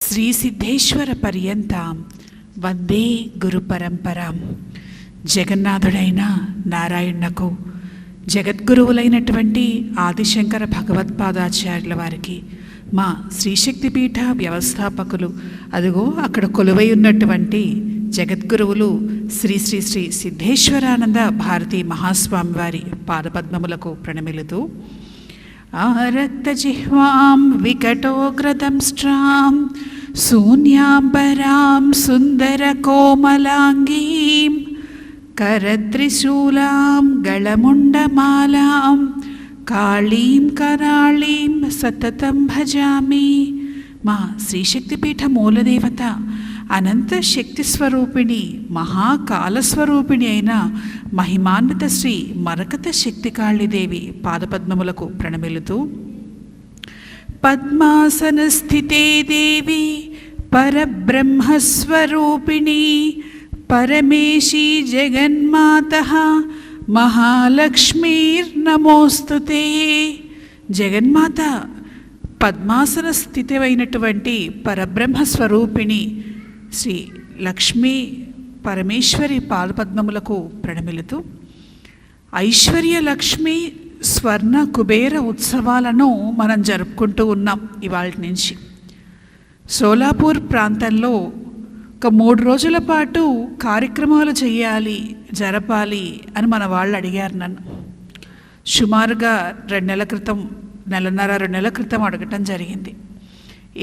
శ్రీ సిద్ధేశ్వర పర్యంతం వందే గురు పరంపరాం. జగన్నాథుడైన నారాయణకు జగద్గురువులైనటువంటి ఆదిశంకర భగవత్పాదాచార్యుల వారికి మా శ్రీశక్తిపీఠ వ్యవస్థాపకులు, అదిగో అక్కడ కొలువై ఉన్నటువంటి జగద్గురువులు శ్రీ శ్రీ శ్రీ సిద్ధేశ్వరానంద భారతీ మహాస్వామి వారి పాదపద్మములకు ప్రణమిలుతూ, ఆరక్తజిహ్వాం వికటోగ్రదంష్ట్రాం శూన్యాంబరాం సుందరకోమలాంగీం కరత్రిశూలాం గళముండమాలాం కాళీం కరాళీం సతతం భజామి. మా శ్రీశక్తిపీఠ మూలదేవత అనంత శక్తి స్వరూపిణి, మహాకాలస్వరూపిణి అయిన మహిమాన్విత శ్రీ మరకత శక్తికాళిదేవి పాదపద్మములకు ప్రణమిలుతూ, పద్మాసనస్థితే దేవి పరబ్రహ్మస్వరూపిణి పరమేశీ జగన్మాతః మహాలక్ష్మీర్నమోస్తుతే. జగన్మాత పద్మాసన స్థితివైనటువంటి పరబ్రహ్మ స్వరూపిణి శ్రీ లక్ష్మీ పరమేశ్వరి పాదపద్మములకు ప్రణమిలుతూ, ఐశ్వర్య లక్ష్మి స్వర్ణ కుబేర ఉత్సవాలను మనం జరుపుకుంటూ ఉన్నాం. ఇవాళ నుంచి సోలాపూర్ ప్రాంతంలో ఒక 3 రోజుల పాటు కార్యక్రమాలు చేయాలి, జరపాలి అని మన వాళ్ళు అడిగారు నన్ను. సుమారుగా 2 నెలల క్రితం, 1.5-2 నెలల క్రితం అడగటం జరిగింది.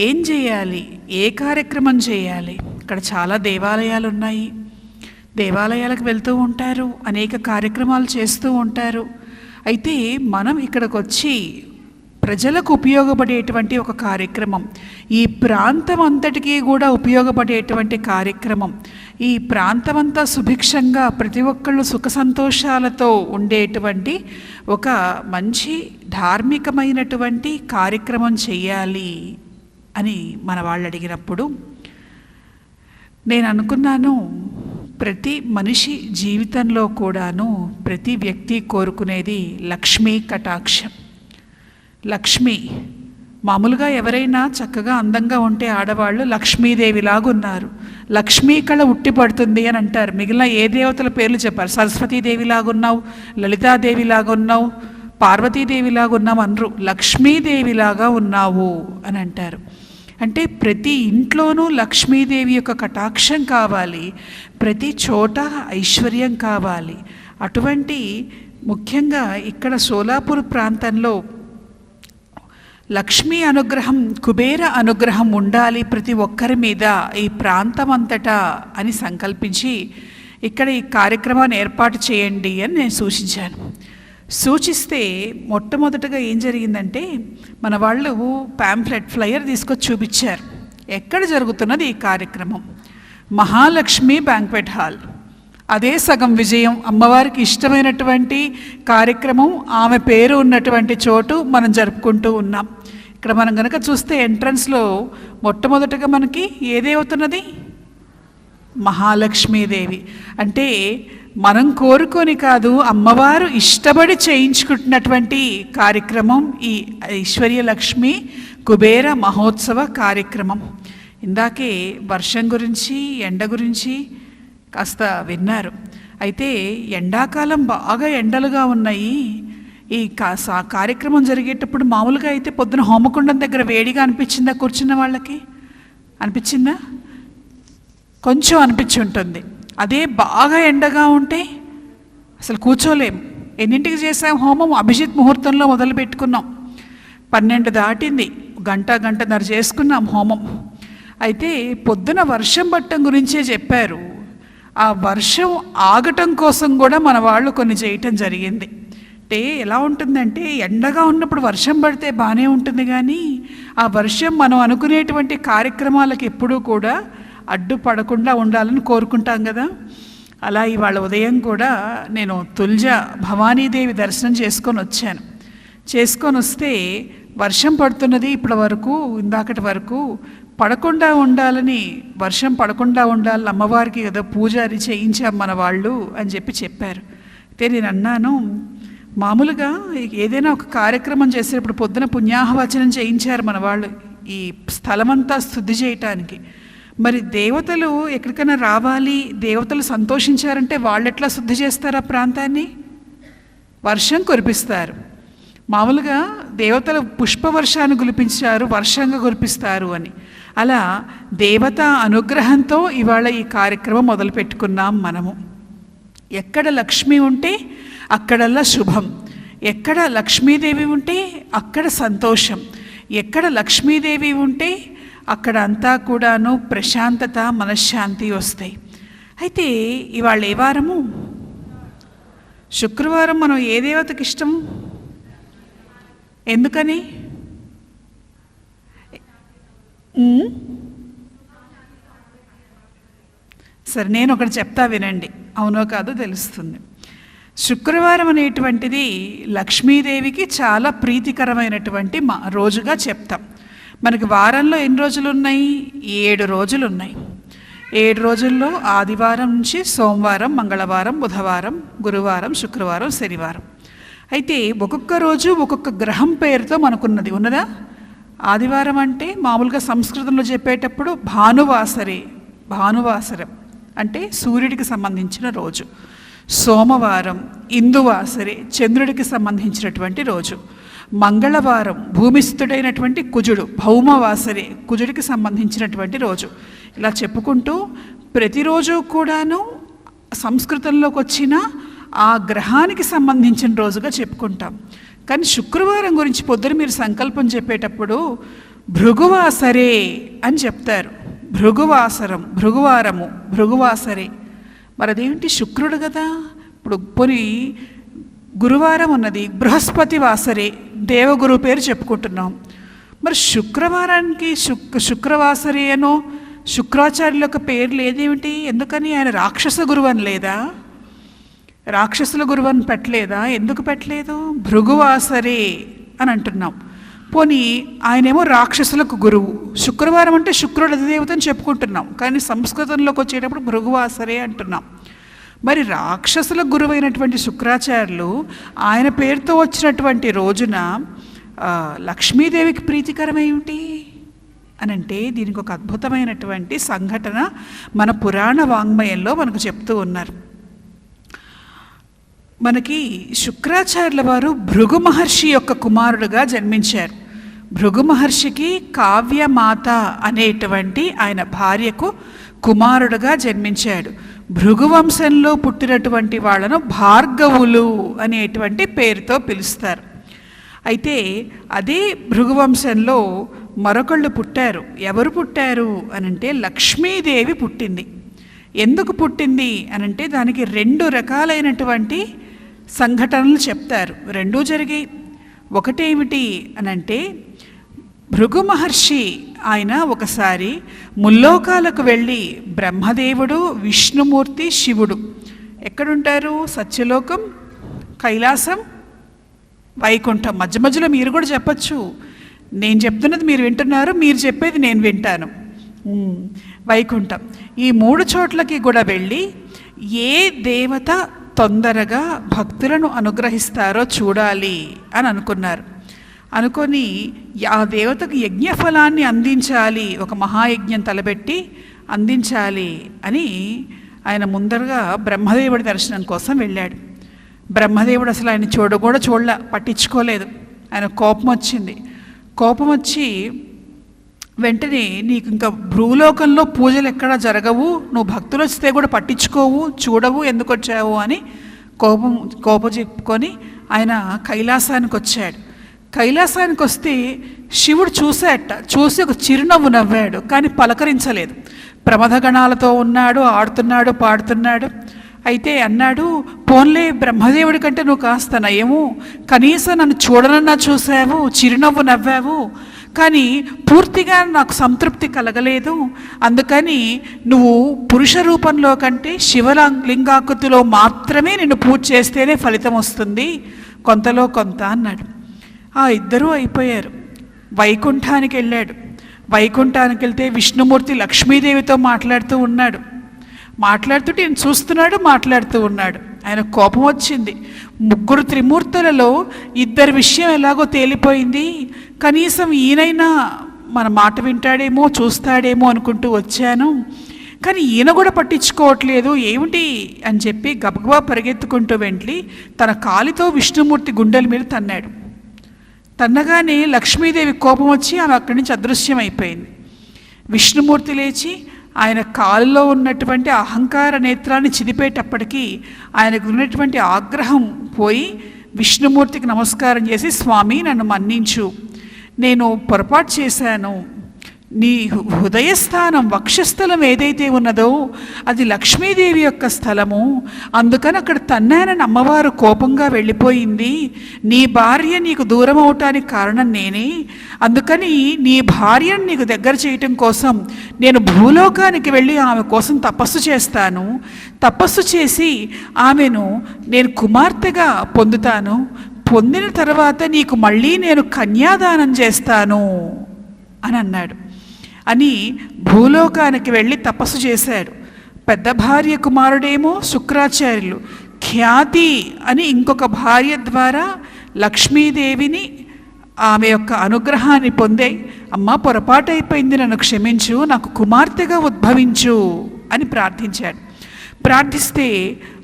ఏం చేయాలి, ఏ కార్యక్రమం చేయాలి? ఇక్కడ చాలా దేవాలయాలు ఉన్నాయి, దేవాలయాలకు వెళ్తూ ఉంటారు, అనేక కార్యక్రమాలు చేస్తూ ఉంటారు. అయితే మనం ఇక్కడికి వచ్చి ప్రజలకు ఉపయోగపడేటువంటి ఒక కార్యక్రమం, ఈ ప్రాంతం అంతటికీ కూడా ఉపయోగపడేటువంటి కార్యక్రమం, ఈ ప్రాంతమంతా సుభిక్షంగా ప్రతి ఒక్కళ్ళు సుఖ సంతోషాలతో ఉండేటువంటి ఒక మంచి ధార్మికమైనటువంటి కార్యక్రమం చేయాలి అని మన వాళ్ళు అడిగినప్పుడు నేను అనుకున్నాను, ప్రతి మనిషి జీవితంలో కూడాను ప్రతి వ్యక్తి కోరుకునేది లక్ష్మీ కటాక్షం. లక్ష్మి మామూలుగా ఎవరైనా చక్కగా అందంగా ఉంటే ఆడవాళ్ళు లక్ష్మీదేవిలాగా ఉన్నారు, లక్ష్మీ కళ ఉట్టిపడుతుంది అని అంటారు. మిగిలిన ఏ దేవతల పేర్లు చెప్పారు, సరస్వతీదేవిలాగా ఉన్నావు, లలితాదేవిలాగా ఉన్నావు, పార్వతీదేవిలాగా ఉన్నావు అనరు, లక్ష్మీదేవిలాగా ఉన్నావు అని అంటారు. అంటే ప్రతి ఇంట్లోనూ లక్ష్మీదేవి యొక్క కటాక్షం కావాలి, ప్రతి చోట ఐశ్వర్యం కావాలి. అటువంటి ముఖ్యంగా ఇక్కడ సోలాపూర్ ప్రాంతంలో లక్ష్మీ అనుగ్రహం, కుబేర అనుగ్రహం ఉండాలి ప్రతి ఒక్కరి మీద, ఈ ప్రాంతం అంతటా అని సంకల్పించి ఇక్కడ ఈ కార్యక్రమాన్ని ఏర్పాటు చేయండి అని నేను సూచించాను. సూచిస్తే మొట్టమొదటగా ఏం జరిగిందంటే మన వాళ్ళు ప్యాంఫ్లెట్ ఫ్లయర్ తీసుకొచ్చి చూపించారు. ఎక్కడ జరుగుతున్నది ఈ కార్యక్రమం? Mahalakshmi banquet hall. అదే సగం విజయం. అమ్మవారికి ఇష్టమైనటువంటి కార్యక్రమం, ఆమె పేరు ఉన్నటువంటి చోటు మనం జరుపుకుంటూ ఉన్నాం. ఇక్కడ మనం కనుక చూస్తే ఎంట్రన్స్లో మొట్టమొదటగా మనకి ఏదేవుతున్నది? మహాలక్ష్మీదేవి. అంటే మనం కోరుకొని కాదు, అమ్మవారు ఇష్టపడి చేయించుకుంటున్నటువంటి కార్యక్రమం ఈ ఐశ్వర్య లక్ష్మి కుబేర మహోత్సవ కార్యక్రమం. ఇందాకే వర్షం గురించి, ఎండ గురించి కాస్త విన్నారు. అయితే ఎండాకాలం బాగా ఎండలుగా ఉన్నాయి. ఈ కార్యక్రమం జరిగేటప్పుడు మామూలుగా అయితే పొద్దున హోమకుండం దగ్గర వేడిగా అనిపించిందా? కూర్చున్న వాళ్ళకి అనిపించిందా? కొంచెం అనిపించి ఉంటుంది. అదే బాగా ఎండగా ఉంటే అసలు కూర్చోలేం. ఎన్నింటికి చేసాం హోమం? అభిజిత్ ముహూర్తంలో మొదలు పెట్టుకున్నాం, 12 దాటింది, గంటన్నర చేసుకున్నాం హోమం. అయితే పొద్దున వర్షం పట్టడం గురించే చెప్పారు. ఆ వర్షం ఆగటం కోసం కూడా మన వాళ్ళు కొన్ని చేయటం జరిగింది. అంటే ఎలా ఉంటుందంటే, ఎండగా ఉన్నప్పుడు వర్షం పడితే బాగానే ఉంటుంది, కానీ ఆ వర్షం మనం అనుకునేటువంటి కార్యక్రమాలకు ఎప్పుడూ కూడా అడ్డుపడకుండా ఉండాలని కోరుకుంటాం కదా. అలా ఇవాళ ఉదయం కూడా నేను తుల్జా భవానీదేవి దర్శనం చేసుకొని వచ్చాను. చేసుకొని వస్తే వర్షం పడుతున్నది. ఇప్పటి వరకు, ఇందాకటి వరకు పడకుండా ఉండాలని, వర్షం పడకుండా ఉండాలని అమ్మవారికి ఏదో పూజారి చేయించాం మన వాళ్ళు అని చెప్పారు. అయితే నేను అన్నాను, మామూలుగా ఏదైనా ఒక కార్యక్రమం చేసేటప్పుడు పొద్దున పుణ్యాహవచనం చేయించారు మన వాళ్ళు. ఈ స్థలమంతా శుద్ధి చేయటానికి. మరి దేవతలు ఎక్కడికైనా రావాలి, దేవతలు సంతోషించారంటే వాళ్ళు ఎట్లా శుద్ధి చేస్తారు ఆ ప్రాంతాన్ని? వర్షం కురిపిస్తారు. మామూలుగా దేవతలు పుష్పవర్షాన్ని కురిపించారు, వర్షంగా కురిపిస్తారు అని. అలా దేవతా అనుగ్రహంతో ఇవాళ ఈ కార్యక్రమం మొదలుపెట్టుకున్నాం మనము. ఎక్కడ లక్ష్మి ఉంటే అక్కడల్లా శుభం, ఎక్కడ లక్ష్మీదేవి ఉంటే అక్కడ సంతోషం, ఎక్కడ లక్ష్మీదేవి ఉంటే అక్కడ అంతా కూడాను ప్రశాంతత, మనశ్శాంతి వస్తాయి. అయితే ఇవాళ ఏ వారము? శుక్రవారం. మనం ఏ దేవతకి ఇష్టం? ఎందుకని? సరే, నేను ఒకటి చెప్తా వినండి, అవునో కాదో తెలుస్తుంది. శుక్రవారం అనేటువంటిది లక్ష్మీదేవికి చాలా ప్రీతికరమైనటువంటి రోజుగా చెప్తాం. మనకి వారంలో ఎన్ని రోజులు ఉన్నాయి? 7 రోజులు ఉన్నాయి. 7 రోజుల్లో ఆదివారం నుంచి సోమవారం, మంగళవారం, బుధవారం, గురువారం, శుక్రవారం, శనివారం. అయితే ఒక్కొక్క రోజు ఒక్కొక్క గ్రహం పేరుతో మనకున్నది ఉన్నదా? ఆదివారం అంటే మామూలుగా సంస్కృతంలో చెప్పేటప్పుడు భానువాసరం అంటే సూర్యుడికి సంబంధించిన రోజు. సోమవారం ఇందువాసరే, చంద్రుడికి సంబంధించినటువంటి రోజు. మంగళవారం భూమిస్థుడైనటువంటి కుజుడు, భౌమవాసరే, కుజుడికి సంబంధించినటువంటి రోజు. ఇలా చెప్పుకుంటూ ప్రతిరోజు కూడాను సంస్కృతంలోకి వచ్చిన ఆ గ్రహానికి సంబంధించిన రోజుగా చెప్పుకుంటాం. కానీ శుక్రవారం గురించి పొద్దున మీరు సంకల్పం చెప్పేటప్పుడు భృగువాసరే అని చెప్తారు. భృగువారము, భృగువాసరే. మరి అదేంటి? శుక్రుడు కదా. ఇప్పుడు పోనీ గురువారం ఉన్నది, బృహస్పతి వాసరే, దేవగురు పేరు చెప్పుకుంటున్నాం. మరి శుక్రవారానికి శుక్రవాసరే అనో శుక్రాచార్యుల యొక్క పేరు లేదేమిటి? ఎందుకని? ఆయన రాక్షస గురువు అని లేదా? రాక్షసుల గురువు అని పెట్టలేదా? ఎందుకు పెట్టలేదు? భృగువాసరే అని అంటున్నాం. పోనీ ఆయనేమో రాక్షసులకు గురువు. శుక్రవారం అంటే శుక్రుడు అధిదేవత అని చెప్పుకుంటున్నాం, కానీ సంస్కృతంలోకి వచ్చేటప్పుడు భృగువాసరే అంటున్నాం. మరి రాక్షసుల గురువైనటువంటి శుక్రాచార్యులు ఆయన పేరుతో వచ్చినటువంటి రోజున లక్ష్మీదేవికి ప్రీతికరమేమిటి అని అంటే దీనికి ఒక అద్భుతమైనటువంటి సంఘటన మన పురాణ వాంగ్మయంలో మనకు చెప్తూ ఉన్నారు. మనకి శుక్రాచార్యుల వారు భృగు మహర్షి యొక్క కుమారుడుగా జన్మించారు. భృగు మహర్షికి కావ్యమాత అనేటువంటి ఆయన భార్యకు కుమారుడుగా జన్మించాడు. భృగువంశంలో పుట్టినటువంటి వాళ్ళను భార్గవులు అనేటువంటి పేరుతో పిలుస్తారు. అయితే అదే భృగువంశంలో మరొకళ్ళు పుట్టారు. ఎవరు పుట్టారు అనంటే లక్ష్మీదేవి పుట్టింది. ఎందుకు పుట్టింది అనంటే దానికి 2 రకాలైనటువంటి సంఘటనలు చెప్తారు. 2 జరిగాయి. ఒకటేమిటి అనంటే భృగు మహర్షి ఆయన ఒకసారి ముల్లోకాలకు వెళ్ళి బ్రహ్మదేవుడు, విష్ణుమూర్తి, శివుడు ఎక్కడుంటారు? సత్యలోకం, కైలాసం, వైకుంఠం. మధ్య మధ్యలో మీరు కూడా చెప్పచ్చు. నేను చెప్తున్నది మీరు వింటున్నారు, మీరు చెప్పేది నేను వింటాను. వైకుంఠం. ఈ 3 చోట్లకి కూడా వెళ్ళి ఏ దేవత తొందరగా భక్తులను అనుగ్రహిస్తారో చూడాలి అని అనుకున్నారు. అనుకొని ఆ దేవతకు యజ్ఞఫలాన్ని అందించాలి, ఒక మహాయజ్ఞం తలబెట్టి అందించాలి అని ఆయన ముందరగా బ్రహ్మదేవుడి దర్శనం కోసం వెళ్ళాడు. బ్రహ్మదేవుడు అసలు ఆయన చూడలే, పట్టించుకోలేదు. ఆయన కోపం వచ్చింది. కోపం వచ్చి వెంటనే నీకు ఇంకా భూలోకంలో పూజలు ఎక్కడా జరగవు, నువ్వు భక్తులు వస్తే కూడా పట్టించుకోవు, చూడవు, ఎందుకు వచ్చావు అని కోపం చెప్పుకొని ఆయన కైలాసానికి వచ్చాడు. కైలాసానికి వస్తే శివుడు చూసి ఒక చిరునవ్వు నవ్వాడు, కానీ పలకరించలేదు. ప్రమథగణాలతో ఉన్నాడు, ఆడుతున్నాడు, పాడుతున్నాడు. అయితే అన్నాడు, పోన్లే బ్రహ్మదేవుడి కంటే నువ్వు కాస్త నయము, కనీసం నన్ను చూడనన్నా చూసావు, చిరునవ్వు నవ్వావు, కానీ పూర్తిగా నాకు సంతృప్తి కలగలేదు. అందుకని నువ్వు పురుష రూపంలో కంటే శివలింగాకృతిలో మాత్రమే నిన్ను పూజ చేస్తేనే ఫలితం వస్తుంది, కొంతలో కొంత అన్నాడు. ఆ ఇద్దరూ అయిపోయారు. వైకుంఠానికి వెళ్ళాడు. వైకుంఠానికి వెళ్తే విష్ణుమూర్తి లక్ష్మీదేవితో మాట్లాడుతూ ఉన్నాడు. మాట్లాడుతుంటే ఈయన చూస్తున్నాడు, మాట్లాడుతూ ఉన్నాడు. ఆయన కోపం వచ్చింది. 3 త్రిమూర్తులలో 2 విషయం ఎలాగో తేలిపోయింది, కనీసం ఈయనైనా మన మాట వింటాడేమో చూస్తాడేమో అనుకుంటూ వచ్చాను, కానీ ఈయన కూడా పట్టించుకోవట్లేదు ఏమిటి అని చెప్పి గబగబా పరిగెత్తుకుంటూ వెళ్ళి తన కాలితో విష్ణుమూర్తి గుండెల మీద తన్నాడు. తన్నగానే లక్ష్మీదేవి కోపం వచ్చి ఆమె అక్కడి నుంచి అదృశ్యమైపోయింది. విష్ణుమూర్తి లేచి ఆయన కాలులో ఉన్నటువంటి అహంకార నేత్రాన్ని చిదిపేటప్పటికీ ఆయనకు ఉన్నటువంటి ఆగ్రహం పోయి విష్ణుమూర్తికి నమస్కారం చేసి, స్వామి నన్ను మన్నించు, నేను పొరపాటు చేశాను, నీ హృదయస్థానం వక్షస్థలం ఏదైతే ఉన్నదో అది లక్ష్మీదేవి యొక్క స్థలము, అందుకని అక్కడ తన్నానని అమ్మవారు కోపంగా వెళ్ళిపోయింది, నీ భార్య నీకు దూరం అవటానికి కారణం నేనే, అందుకని నీ భార్యను నీకు దగ్గర చేయటం కోసం నేను భూలోకానికి వెళ్ళి ఆమె కోసం తపస్సు చేస్తాను, తపస్సు చేసి ఆమెను నేను కుమార్తెగా పొందుతాను, పొందిన తర్వాత నీకు మళ్ళీ నేను కన్యాదానం చేస్తాను అని అన్నాడు. అని భూలోకానికి వెళ్ళి తపస్సు చేశాడు. పెద్ద భార్య కుమారుడేమో శుక్రాచార్యులు, ఖ్యాతి అని ఇంకొక భార్య ద్వారా లక్ష్మీదేవిని ఆమె యొక్క అనుగ్రహాన్ని పొందే, అమ్మ పొరపాటు అయిపోయింది, నన్ను క్షమించు, నాకు కుమార్తెగా ఉద్భవించు అని ప్రార్థించాడు. ప్రార్థిస్తే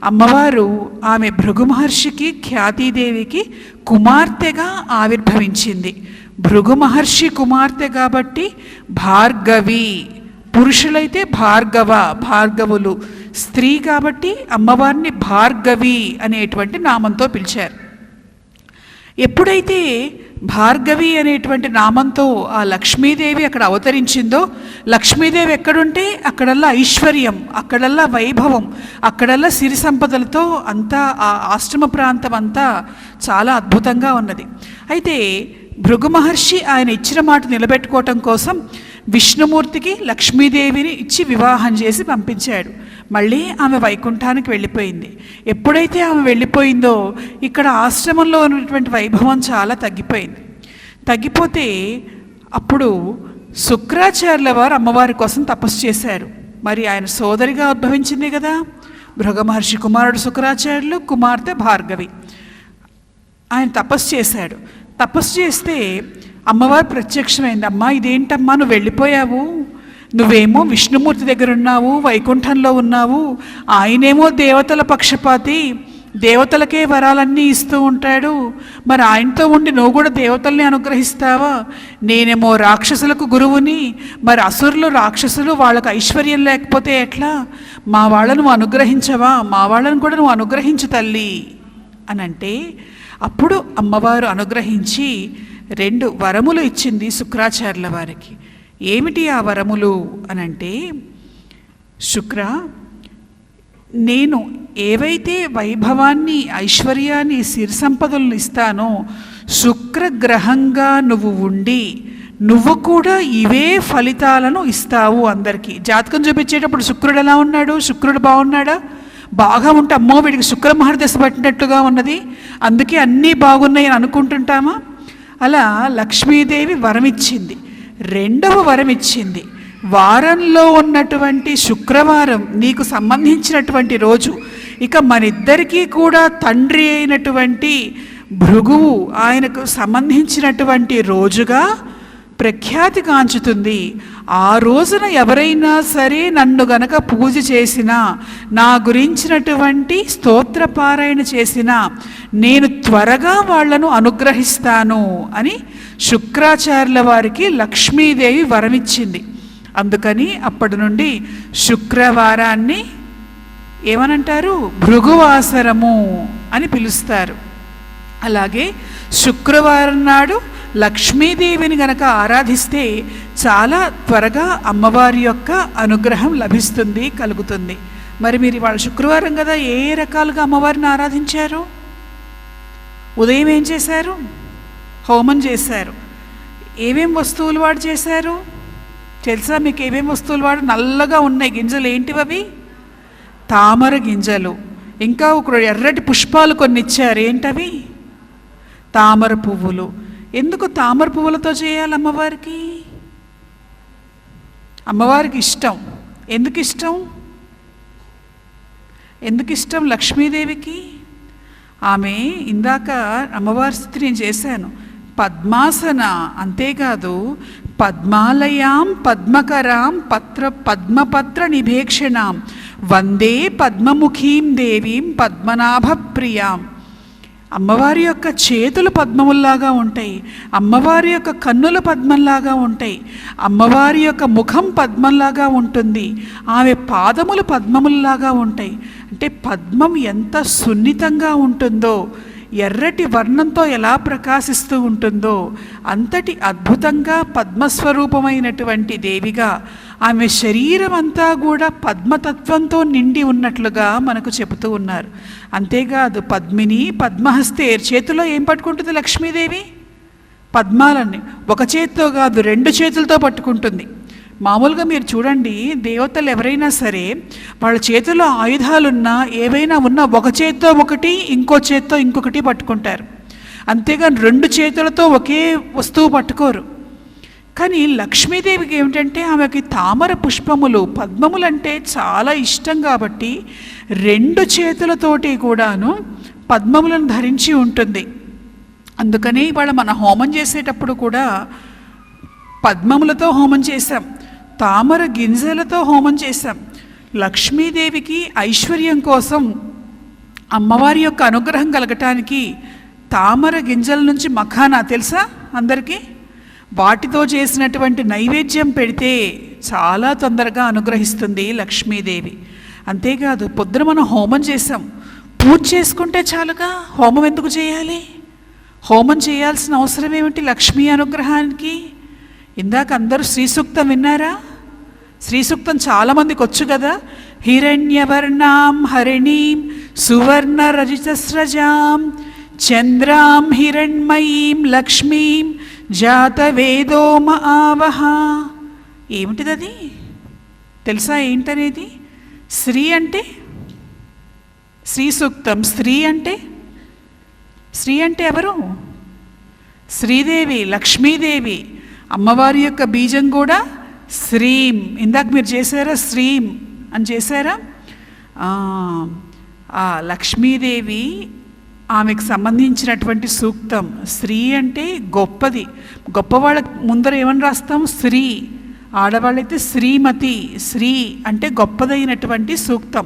అమ్మవారు ఆమె భృగు మహర్షికి ఖ్యాతీదేవికి కుమార్తెగా ఆవిర్భవించింది. భృగు మహర్షి కుమార్తె కాబట్టి భార్గవి, పురుషులైతే భార్గవ, భార్గవులు, స్త్రీ కాబట్టి అమ్మవారిని భార్గవి అనేటువంటి నామంతో పిలిచారు. ఎప్పుడైతే భార్గవి అనేటువంటి నామంతో ఆ లక్ష్మీదేవి అక్కడ అవతరించిందో, లక్ష్మీదేవి ఎక్కడుంటే అక్కడల్లా ఐశ్వర్యం, అక్కడల్లా వైభవం, అక్కడల్లా సిరి సంపదలతో అంతా ఆ ఆశ్రమ ప్రాంతం అంతా చాలా అద్భుతంగా ఉన్నది. అయితే భృగు మహర్షి ఆయన ఇచ్చిన మాట నిలబెట్టుకోవటం కోసం విష్ణుమూర్తికి లక్ష్మీదేవిని ఇచ్చి వివాహం చేసి పంపించాడు. మళ్ళీ ఆమె వైకుంఠానికి వెళ్ళిపోయింది. ఎప్పుడైతే ఆమె వెళ్ళిపోయిందో ఇక్కడ ఆశ్రమంలో ఉన్నటువంటి వైభవం చాలా తగ్గిపోయింది. తగ్గిపోతే అప్పుడు శుక్రాచార్యుల వారు అమ్మవారి కోసం తపస్సు చేశారు. మరి ఆయన సోదరిగా ఉద్భవించింది కదా, భృగు మహర్షి కుమారుడు శుక్రాచార్యులు, కుమార్తె భార్గవి. ఆయన తపస్సు చేశాడు. తపస్సు చేస్తే అమ్మవారు ప్రత్యక్షమైంది. అమ్మా ఇదేంటమ్మా నువ్వు వెళ్ళిపోయావు, నువ్వేమో విష్ణుమూర్తి దగ్గర ఉన్నావు, వైకుంఠంలో ఉన్నావు, ఆయనేమో దేవతల పక్షపాతి, దేవతలకే వరాలన్నీ ఇస్తూ ఉంటాడు, మరి ఆయనతో ఉండి నువ్వు కూడా దేవతల్ని అనుగ్రహిస్తావా, నేనేమో రాక్షసులకు గురువుని, మరి అసురులు రాక్షసులు వాళ్ళకు ఐశ్వర్యం లేకపోతే ఎట్లా, మా వాళ్ళను నువ్వు అనుగ్రహించవా, మా వాళ్ళను కూడా నువ్వు అనుగ్రహించు తల్లి అని అంటే అప్పుడు అమ్మవారు అనుగ్రహించి 2 వరములు ఇచ్చింది శుక్రాచార్యుల వారికి. ఏమిటి ఆ వరములు అనంటే, శుక్ర, నేను ఏవైతే వైభవాన్ని, ఐశ్వర్యాన్ని, సిరి సంపదలను ఇస్తానో శుక్రగ్రహంగా నువ్వు ఉండి నువ్వు కూడా ఇవే ఫలితాలను ఇస్తావు అందరికీ. జాతకం చూపించేటప్పుడు శుక్రుడు ఎలా ఉన్నాడు, శుక్రుడు బాగున్నాడా, బాగా ఉంటే అమ్మో వీడికి శుక్రమహర్దశ పట్టినట్టుగా ఉన్నది, అందుకే అన్నీ బాగున్నాయి అని అనుకుంటుంటామా. అలా లక్ష్మీదేవి వరం ఇచ్చింది. 2వ వరం ఇచ్చింది, వారంలో ఉన్నటువంటి శుక్రవారం నీకు సంబంధించినటువంటి రోజు, ఇక మనిద్దరికీ కూడా తండ్రి అయినటువంటి భృగువు ఆయనకు సంబంధించినటువంటి రోజుగా ప్రఖ్యాతి కాంచుతుంది. ఆ రోజున ఎవరైనా సరే నన్ను గనక పూజ చేసినా, నా గురించినటువంటి స్తోత్రపారాయణ చేసినా నేను త్వరగా వాళ్లను అనుగ్రహిస్తాను అని శుక్రాచార్యుల వారికి లక్ష్మీదేవి వరమిచ్చింది. అందుకని అప్పటి నుండి శుక్రవారాన్ని ఏమనంటారు, భృగువాసరము అని పిలుస్తారు. అలాగే శుక్రవారం నాడు లక్ష్మీదేవిని గనక ఆరాధిస్తే చాలా త్వరగా అమ్మవారి యొక్క అనుగ్రహం లభిస్తుంది, కలుగుతుంది. మరి మీరు ఇవాళ శుక్రవారం కదా, ఏ రకాలుగా అమ్మవారిని ఆరాధించారు? ఉదయం ఏం చేశారు? హోమం చేశారు. ఏమేం వస్తువులు వాడు చేశారు తెలుసా మీకు? ఏమేం వస్తువులు వాడు? నల్లగా ఉన్నాయి గింజలు, ఏంటివి అవి? తామర గింజలు. ఇంకా ఒక ఎర్రటి పుష్పాలు కొన్ని ఇచ్చారు, ఏంటవి? తామర పువ్వులు. ఎందుకు తామర పువ్వులతో చేయాలి అమ్మవారికి? అమ్మవారికి ఇష్టం. ఎందుకు ఇష్టం? ఎందుకు ఇష్టం లక్ష్మీదేవికి? ఆమె ఇందాక అమ్మవారి స్థితి నేను చేశాను, పద్మాసన. అంతేకాదు పద్మాలయాం పద్మకరాం పద్మపత్ర నిభేక్షణాం వందే పద్మముఖీం దేవీం పద్మనాభ ప్రియాం. అమ్మవారి యొక్క చేతులు పద్మముల్లాగా ఉంటాయి, అమ్మవారి యొక్క కన్నుల పద్మంలాగా ఉంటాయి, అమ్మవారి యొక్క ముఖం పద్మంలాగా ఉంటుంది, ఆమె పాదములు పద్మముల్లాగా ఉంటాయి. అంటే పద్మం ఎంత సున్నితంగా ఉంటుందో, ఎర్రటి వర్ణంతో ఎలా ప్రకాశిస్తూ ఉంటుందో అంతటి అద్భుతంగా పద్మస్వరూపమైనటువంటి దేవిగా ఆమె శరీరం అంతా కూడా పద్మతత్వంతో నిండి ఉన్నట్లుగా మనకు చెబుతూ ఉన్నారు. అంతేకాదు పద్మిని పద్మహస్తే, చేతిలో ఏం పట్టుకుంటుంది లక్ష్మీదేవి? పద్మాలన్నీ. ఒక చేతితో కాదు, 2 చేతులతో పట్టుకుంటుంది. మామూలుగా మీరు చూడండి, దేవతలు ఎవరైనా సరే వాళ్ళ చేతిలో ఆయుధాలున్నా ఏవైనా ఉన్నా ఒక చేత్తో ఒకటి, ఇంకో చేత్తో ఇంకొకటి పట్టుకుంటారు. అంతేగాని 2 చేతులతో ఒకే వస్తువు పట్టుకోరు. కానీ లక్ష్మీదేవికి ఏమిటంటే ఆమెకి తామర పుష్పములు, పద్మములు అంటే చాలా ఇష్టం కాబట్టి 2 చేతులతోటి కూడాను పద్మములను ధరించి ఉంటుంది. అందుకని ఇవాళ మన హోమం చేసేటప్పుడు కూడా పద్మములతో హోమం చేశాం, తామర గింజలతో హోమం చేశాం. లక్ష్మీదేవికి ఐశ్వర్యం కోసం, అమ్మవారి యొక్క అనుగ్రహం కలగటానికి తామర గింజల నుంచి మఖానా తెలుసా అందరికీ? వాటితో చేసినటువంటి నైవేద్యం పెడితే చాలా తొందరగా అనుగ్రహిస్తుంది లక్ష్మీదేవి. అంతేకాదు పొద్దున మనం హోమం చేసాం, పూజ చేసుకుంటే చాలుగా హోమం ఎందుకు చేయాలి? హోమం చేయాల్సిన అవసరం ఏమిటి లక్ష్మీ అనుగ్రహానికి? ఇందాక అందరూ శ్రీ సూక్తం విన్నారా? శ్రీ సూక్తం చాలామందికి వచ్చు కదా. హిరణ్యవర్ణాం హరిణీం సువర్ణ రజితస్రజాం చంద్రాం హిరణ్మయీం లక్ష్మీం జాతవేదోమ ఆవహ. ఏమిటిది తెలుసా? ఏంటనేది? శ్రీ అంటే శ్రీ సూక్తం. స్త్రీ అంటే ఎవరు? శ్రీదేవి, లక్ష్మీదేవి. అమ్మవారి యొక్క బీజం కూడా శ్రీం. ఇందాక మీరు చేశారా? శ్రీం అని చేశారా? లక్ష్మీదేవి, ఆమెకు సంబంధించినటువంటి సూక్తం. శ్రీ అంటే గొప్పది. గొప్పవాళ్ళ ముందర ఏమని రాస్తాం? శ్రీ. ఆడవాళ్ళైతే శ్రీమతి. శ్రీ అంటే గొప్పదైనటువంటి సూక్తం.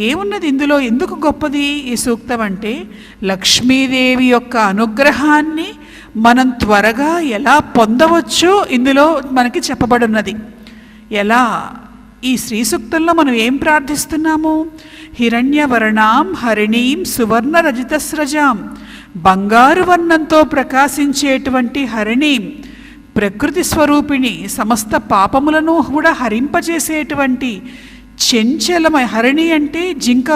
ఏమున్నది ఇందులో? ఎందుకు గొప్పది ఈ సూక్తం అంటే, లక్ష్మీదేవి యొక్క అనుగ్రహాన్ని మనం త్వరగా ఎలా పొందవచ్చో ఇందులో మనకి చెప్పబడినది. ఎలా? ఈ శ్రీ సూక్తంలో మనం ఏం ప్రార్థిస్తున్నాము? హిరణ్యవర్ణాం హరిణీం సువర్ణ రజితస్రజాం, బంగారు వర్ణంతో ప్రకాశించేటువంటి హరిణీం, ప్రకృతి స్వరూపిణి, సమస్త పాపములను కూడా హరింపజేసేటువంటి చంచలమై. హరిణి అంటే జింక,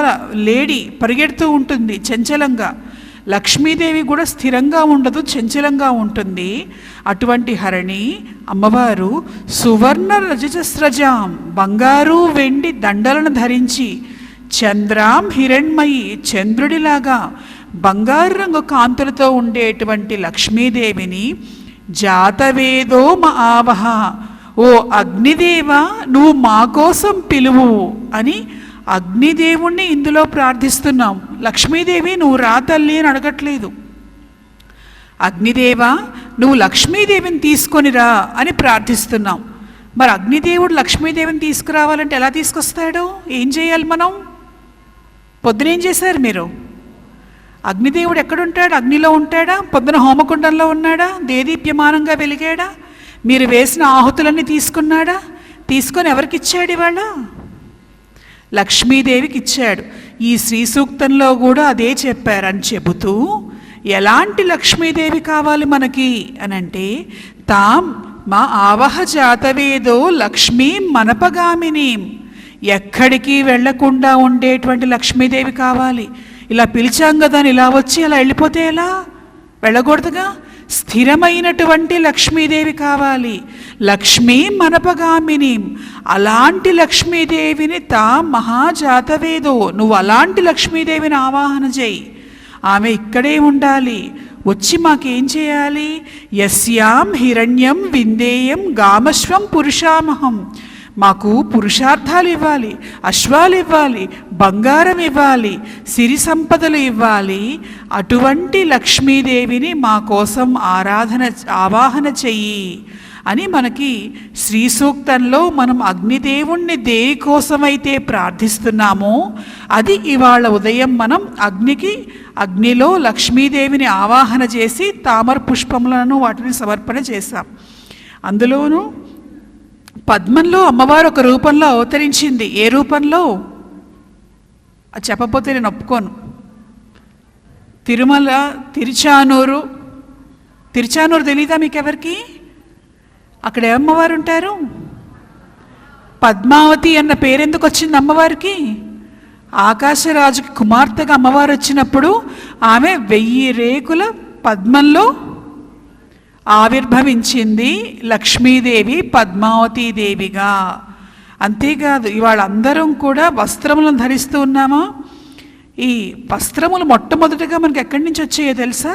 లేడీ, పరిగెడుతూ ఉంటుంది చంచలంగా. లక్ష్మీదేవి కూడా స్థిరంగా ఉండదు, చంచలంగా ఉంటుంది. అటువంటి హరిణి అమ్మవారు సువర్ణ రజతస్రజాం, బంగారు వెండి దండలను ధరించి, చంద్రాం హిరణ్మయి, చంద్రుడిలాగా బంగారు రంగు కాంతులతో ఉండేటువంటి లక్ష్మీదేవిని జాతవేదో మా ఆవహ, ఓ అగ్నిదేవ నువ్వు మా కోసం పిలువు అని అగ్నిదేవుణ్ణి ఇందులో ప్రార్థిస్తున్నాం. లక్ష్మీదేవి నువ్వు రా తల్లి అని అడగట్లేదు. అగ్నిదేవ నువ్వు లక్ష్మీదేవిని తీసుకొని రా అని ప్రార్థిస్తున్నాం. మరి అగ్నిదేవుడు లక్ష్మీదేవిని తీసుకురావాలంటే ఎలా తీసుకొస్తాడు? ఏం చేయాలి మనం? పొద్దునేం చేశారు మీరు? అగ్నిదేవుడు ఎక్కడుంటాడు? అగ్నిలో ఉంటాడా? పొద్దున హోమకుండంలో ఉన్నాడా? దేదీప్యమానంగా వెలిగాడా? మీరు వేసిన ఆహుతులన్నీ తీసుకున్నాడా? తీసుకొని ఎవరికిచ్చాడు? ఇవాళ లక్ష్మీదేవికి ఇచ్చాడు. ఈ శ్రీ సూక్తంలో కూడా అదే చెప్పారని చెబుతూ, ఎలాంటి లక్ష్మీదేవి కావాలి మనకి అనంటే, తాం మా ఆవహ జాతవేదో లక్ష్మీం మనపగామినీం, ఎక్కడికి వెళ్లకుండా ఉండేటువంటి లక్ష్మీదేవి కావాలి. ఇలా పిలిచాం కదా అని ఇలా వచ్చి అలా వెళ్ళిపోతే ఎలా? వెళ్ళకూడదుగా. స్థిరమైనటువంటి లక్ష్మీదేవి కావాలి. లక్ష్మీం మనపగామినీం, అలాంటి లక్ష్మీదేవిని తా మహాజాతవేదో, నువ్వు అలాంటి లక్ష్మీదేవిని ఆవాహన చేయి. ఆమె ఇక్కడే ఉండాలి. వచ్చి మాకేం చేయాలి? యస్యాం హిరణ్యం విందేయం గామశ్వం పురుషామహం, మాకు పురుషార్థాలు ఇవ్వాలి, అశ్వాలు ఇవ్వాలి, బంగారం ఇవ్వాలి, సిరి సంపదలు ఇవ్వాలి. అటువంటి లక్ష్మీదేవిని మా కోసం ఆవాహన చెయ్యి అని మనకి శ్రీ సూక్తంలో మనం అగ్నిదేవుణ్ణి దేనికోసమైతే ప్రార్థిస్తున్నామో అది ఇవాళ ఉదయం మనం అగ్నిలో లక్ష్మీదేవిని ఆవాహన చేసి తామర పుష్పములను వాటిని సమర్పణ చేశాం. అందులోనూ పద్మంలో అమ్మవారు ఒక రూపంలో అవతరించింది. ఏ రూపంలో చెప్పకపోతే నేను ఒప్పుకోను. తిరుచానూరు తెలీదా మీకు ఎవరికి? అక్కడ ఏ అమ్మవారు ఉంటారు? పద్మావతి అన్న పేరెందుకు వచ్చింది అమ్మవారికి? ఆకాశరాజుకి కుమార్తెగా అమ్మవారు వచ్చినప్పుడు ఆమె 1000 రేకుల పద్మంలో ఆవిర్భవించింది లక్ష్మీదేవి పద్మావతీదేవిగా. అంతేకాదు ఇవాళ అందరం కూడా వస్త్రములను ధరిస్తూ ఉన్నామా? ఈ వస్త్రములు మొట్టమొదటిగా మనకి ఎక్కడి నుంచి వచ్చాయో తెలుసా?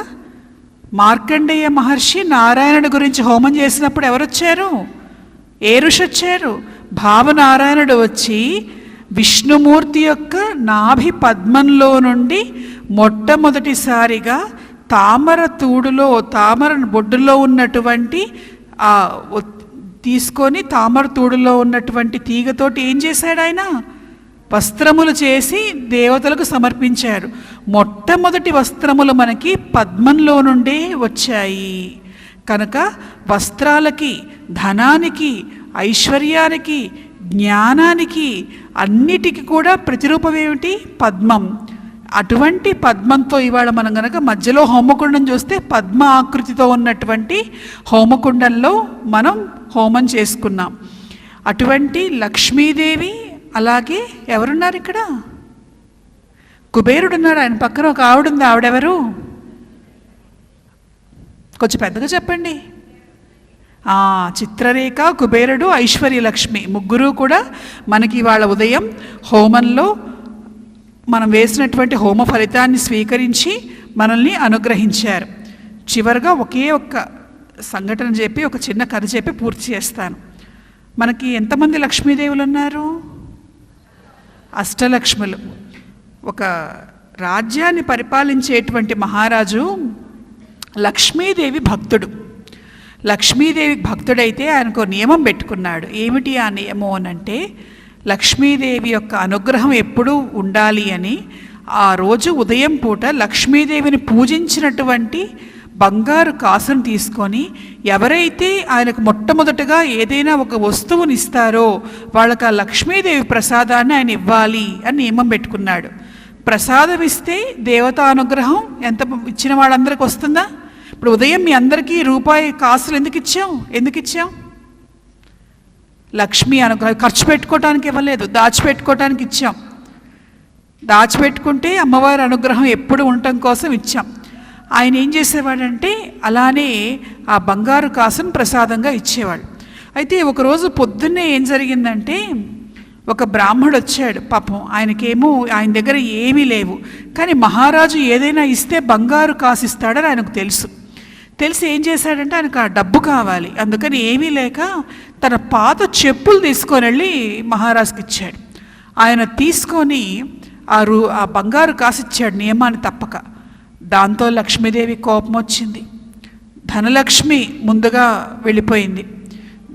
మార్కండేయ మహర్షి నారాయణుడి గురించి హోమం చేసినప్పుడు ఎవరు వచ్చారు? ఏ ఋషి వచ్చారు? భావనారాయణుడు వచ్చి విష్ణుమూర్తి యొక్క నాభి పద్మంలో నుండి మొట్టమొదటిసారిగా తామర బొడ్డులో ఉన్నటువంటి తీసుకొని తామర తూడులో ఉన్నటువంటి తీగతోటి ఏం చేశాడు ఆయన? వస్త్రములు చేసి దేవతలకు సమర్పించారు. మొట్టమొదటి వస్త్రములు మనకి పద్మంలో నుండే వచ్చాయి. కనుక వస్త్రాలకి, ధనానికి, ఐశ్వర్యానికి, జ్ఞానానికి అన్నిటికీ కూడా ప్రతిరూపం ఏమిటి? పద్మం. అటువంటి పద్మంతో ఇవాళ మనం కనుక మధ్యలో హోమకుండం చూస్తే పద్మ ఆకృతితో ఉన్నటువంటి హోమకుండంలో మనం హోమం చేసుకున్నాం. అటువంటి లక్ష్మీదేవి, అలాగే ఎవరున్నారు ఇక్కడ? కుబేరుడు ఉన్నాడు, ఆయన పక్కన ఒక ఆవిడ ఉంది. ఆవిడెవరు? కొంచెం పెద్దగా చెప్పండి. చిత్రరేఖ, కుబేరుడు, ఐశ్వర్యలక్ష్మి ముగ్గురు కూడా మనకి ఇవాళ ఉదయం హోమంలో మనం వేసినటువంటి హోమ ఫలితాన్ని స్వీకరించి మనల్ని అనుగ్రహించారు. చివరిగా ఒకే ఒక్క సంఘటన చెప్పి, ఒక చిన్న కథ చెప్పి పూర్తి చేస్తాను. మనకి ఎంతమంది లక్ష్మీదేవులు ఉన్నారు? అష్టలక్ష్ములు. ఒక రాజ్యాన్ని పరిపాలించేటువంటి మహారాజు లక్ష్మీదేవి భక్తుడు. లక్ష్మీదేవి భక్తుడైతే ఆయనకు నియమం పెట్టుకున్నాడు. ఏమిటి ఆ నియమం అనంటే, లక్ష్మీదేవి యొక్క అనుగ్రహం ఎప్పుడూ ఉండాలి అని ఆ రోజు ఉదయం పూట లక్ష్మీదేవిని పూజించినటువంటి బంగారు కాసును తీసుకొని ఎవరైతే ఆయనకు మొట్టమొదటగా ఏదైనా ఒక వస్తువుని ఇస్తారో వాళ్ళకి ఆ లక్ష్మీదేవి ప్రసాదాన్ని ఆయన ఇవ్వాలి అని నియమం పెట్టుకున్నాడు. ప్రసాదం ఇస్తే దేవతా అనుగ్రహం ఎంత ఇచ్చిన వాళ్ళందరికీ వస్తుందా? ఇప్పుడు ఉదయం మీ అందరికీ రూపాయి కాసులు ఎందుకు ఇచ్చాం? లక్ష్మీ అనుగ్రహం. ఖర్చు పెట్టుకోవటానికి ఇవ్వలేదు, దాచిపెట్టుకోవటానికి ఇచ్చాం. దాచిపెట్టుకుంటే అమ్మవారి అనుగ్రహం ఎప్పుడు ఉండటం కోసం ఇచ్చాం. ఆయన ఏం చేసేవాడంటే అలానే ఆ బంగారు కాసును ప్రసాదంగా ఇచ్చేవాడు. అయితే ఒకరోజు పొద్దున్నే ఏం జరిగిందంటే, ఒక బ్రాహ్మడు వచ్చాడు. పాపం ఆయనకేమో ఆయన దగ్గర ఏమీ లేవు, కానీ మహారాజు ఏదైనా ఇస్తే బంగారు కాసు ఇస్తాడని ఆయనకు తెలిసి ఏం చేశాడంటే ఆయనకు ఆ డబ్బు కావాలి. అందుకని ఏమీ లేక తన పాత చెప్పులు తీసుకొని వెళ్ళి మహారాజుకి ఇచ్చాడు. ఆయన తీసుకొని ఆ బంగారు కాసు ఇచ్చాడు నియమాన్ని తప్పక. దాంతో లక్ష్మీదేవి కోపం వచ్చింది. ధనలక్ష్మి ముందుగా వెళ్ళిపోయింది,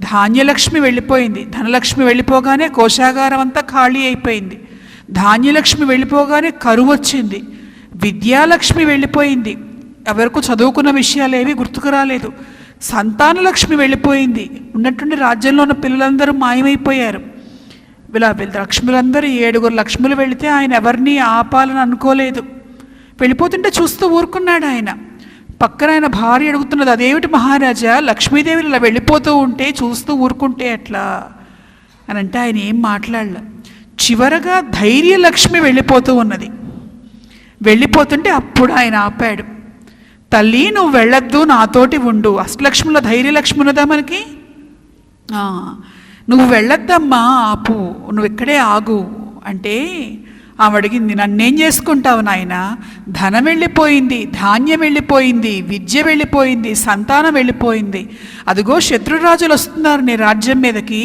ధాన్యలక్ష్మి వెళ్ళిపోయింది. ధనలక్ష్మి వెళ్ళిపోగానే కోశాగారం అంతా ఖాళీ అయిపోయింది. ధాన్యలక్ష్మి వెళ్ళిపోగానే కరువు వచ్చింది. విద్యాలక్ష్మి వెళ్ళిపోయింది, ఎవరికి చదువుకున్న విషయాలు ఏవి గుర్తుకు రాలేదు. సంతానలక్ష్మి వెళ్ళిపోయింది, ఉన్నటువంటి రాజ్యంలో ఉన్న పిల్లలందరూ మాయమైపోయారు. ఇలా లక్ష్ములందరూ 7 లక్ష్ములు వెళితే ఆయన ఎవరిని ఆపాలని అనుకోలేదు. వెళ్ళిపోతుంటే చూస్తూ ఊరుకున్నాడు. ఆయన పక్కన ఆయన భార్య అడుగుతున్నది, అదేమిటి మహారాజా, లక్ష్మీదేవి ఇలా వెళ్ళిపోతూ ఉంటే చూస్తూ ఊరుకుంటే ఎట్లా అని అంటే ఆయన ఏం మాట్లాడలే. చివరగా ధైర్యలక్ష్మి వెళ్ళిపోతూ ఉన్నది. వెళ్ళిపోతుంటే అప్పుడు ఆయన ఆపాడు. తల్లి, నువ్వు వెళ్ళొద్దు, నాతోటి ఉండు. అష్టలక్ష్మిలో ధైర్యలక్ష్మి ఉన్నదా మనకి? నువ్వు వెళ్ళొద్దమ్మా, ఆపు, నువ్వు ఇక్కడే ఆగు అంటే ఆమె అడిగింది, నన్నేం చేసుకుంటావు నాయన? ధనం వెళ్ళిపోయింది, ధాన్యం వెళ్ళిపోయింది, విద్య వెళ్ళిపోయింది, సంతానం వెళ్ళిపోయింది. అదిగో శత్రురాజులు వస్తున్నారు నీ రాజ్యం మీదకి,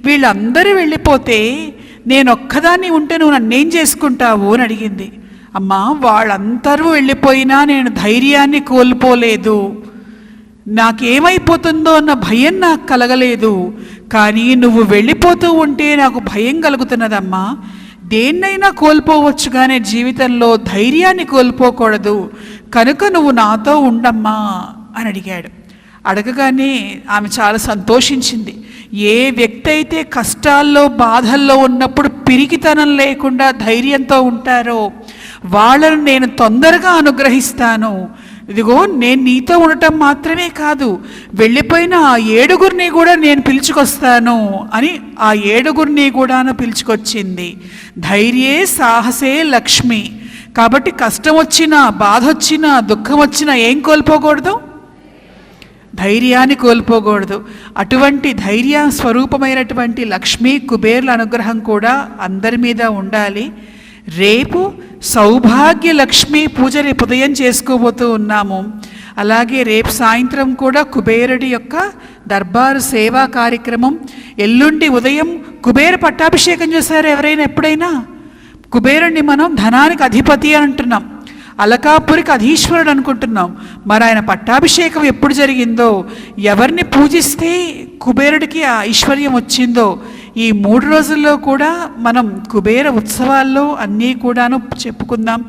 వీళ్ళందరూ వెళ్ళిపోతే నేనొక్కదాన్ని ఉంటే నువ్వు నన్నేం చేసుకుంటావు అని అడిగింది. అమ్మా, వాళ్ళందరూ వెళ్ళిపోయినా నేను ధైర్యాన్ని కోల్పోలేదు. నాకేమైపోతుందో అన్న భయం నాకు కలగలేదు, కానీ నువ్వు వెళ్ళిపోతూ ఉంటే నాకు భయం కలుగుతున్నదమ్మా. దేన్నైనా కోల్పోవచ్చు కానీ జీవితంలో ధైర్యాన్ని కోల్పోకూడదు, కనుక నువ్వు నాతో ఉండమ్మా అని అడిగాడు. అడగగానే ఆమె చాలా సంతోషించింది. ఏ వ్యక్తి అయితే కష్టాల్లో బాధల్లో ఉన్నప్పుడు పిరికితనం లేకుండా ధైర్యంతో ఉంటారో వాళ్ళను నేను తొందరగా అనుగ్రహిస్తాను. ఇదిగో నేను నీతో ఉండటం మాత్రమే కాదు, వెళ్ళిపోయిన ఆ 7 కూడా నేను పిలుచుకొస్తాను అని ఆ 7 కూడా పిలుచుకొచ్చింది. ధైర్యే సాహసే లక్ష్మి. కాబట్టి కష్టం వచ్చినా, బాధ వచ్చినా, దుఃఖం వచ్చినా ఏం కోల్పోకూడదు? ధైర్యాన్ని కోల్పోకూడదు. అటువంటి ధైర్య స్వరూపమైనటువంటి లక్ష్మీ కుబేర్ల అనుగ్రహం కూడా అందరి మీద ఉండాలి. రేపు సౌభాగ్య లక్ష్మీ పూజ రేపు ఉదయం చేసుకోబోతూ ఉన్నాము. అలాగే రేపు సాయంత్రం కూడా కుబేరుడి యొక్క దర్బారు సేవా కార్యక్రమం. ఎల్లుండి ఉదయం కుబేర పట్టాభిషేకం చేశారు ఎవరైనా ఎప్పుడైనా? కుబేరుడిని మనం ధనానికి అధిపతి అని అంటున్నాం, అలకాపురికి అధీశ్వరుడు అనుకుంటున్నాం. మరి ఆయన పట్టాభిషేకం ఎప్పుడు జరిగిందో, ఎవరిని పూజిస్తే కుబేరుడికి ఆ ఐశ్వర్యం వచ్చిందో, ఈ 3 రోజుల్లో కూడా మనం కుబేర ఉత్సవాల్లో అన్నీ కూడాను చెప్పుకుందాం.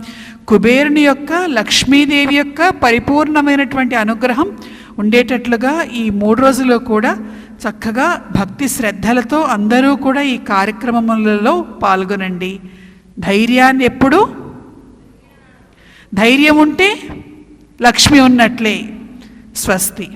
కుబేరుని యొక్క, లక్ష్మీదేవి యొక్క పరిపూర్ణమైనటువంటి అనుగ్రహం ఉండేటట్లుగా ఈ 3 రోజుల్లో కూడా చక్కగా భక్తి శ్రద్ధలతో అందరూ కూడా ఈ కార్యక్రమములలో పాల్గొనండి. ధైర్యాన్ని ఎప్పుడు, ధైర్యం ఉంటే లక్ష్మి ఉన్నట్లే. స్వస్తి.